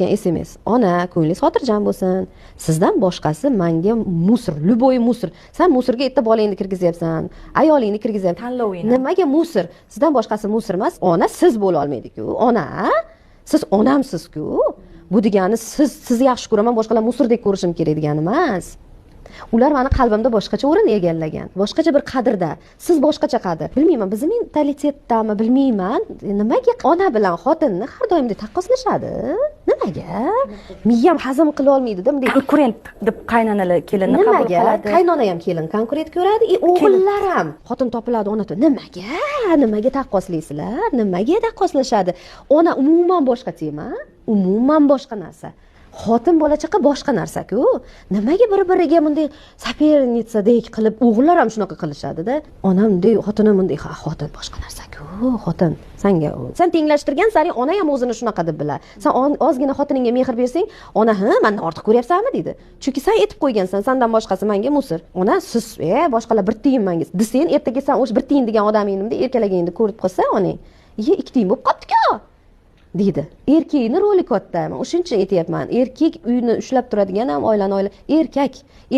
SMS: ona ko'nglingiz xotirjam bo'lsin, sizdan boshqasi menga musor, любой musor. Sen musorga erta bolangni kirgizyapsan, ayolingni kirgizyapsan. Tanlovingni. Nimaga musor? Sizdan boshqasi musor emas. Ona siz bo'la olmaydi-ku. Ona, siz onamsiz-ku. Bu degani siz yaxshi ko'raman, boshqalar musordek ko'rishim kerak degani emas. Ular meni qalbimda boshqacha o'rin egallagan, boshqacha bir qadrda. Siz boshqacha qadr. Bilmayman, bizning mentalitetdami, bilmayman. Nimaga ona bilan xotinni har doimda taqqoslashadi? Nimaga? Miyam hazm qila olmaydi-da bunday. Konkurent deb qaynonalar kelinni qabul Nimaga? qiladi. Qaynona ham kelin konkurent ko'radi, o'g'illar ham. Xotin topiladi, ona nimaga? Nimaga taqqoslaysizlar? Nimaga taqqoslashadi? Ona umuman boshqa tema, umuman boshqa narsa. Xotin bola chaqa boshqa narsa-ku. Nimaga bir-biriga bunday sopernisadek qilib o'g'illar ham shunaqa qilishadi-da. Onam bunday, xotinim bunday, xotin boshqa narsa-ku. Xotin senga sen tenglashtirgan sari ona ham o'zini shunaqa deb biladi. Sen ozgina xotiningga mehr bersang, ona mendan ortiq ko'ryapsanmi deydi. Chunki sen aytib qo'ygansan, sendan boshqasi menga musor. Ona siz boshqalar bir tiyin menga. Desang, ertaga sen o'sha bir tiyin degan odamingni erkalagingni ko'rib qolsa, onang, ikki tiyin bo'lib qopdi-ku. deydi. Erkakning roli katta. Men o'shuncha aytayapman. Erkak uyni ushlab turadigan ham oilani erkak.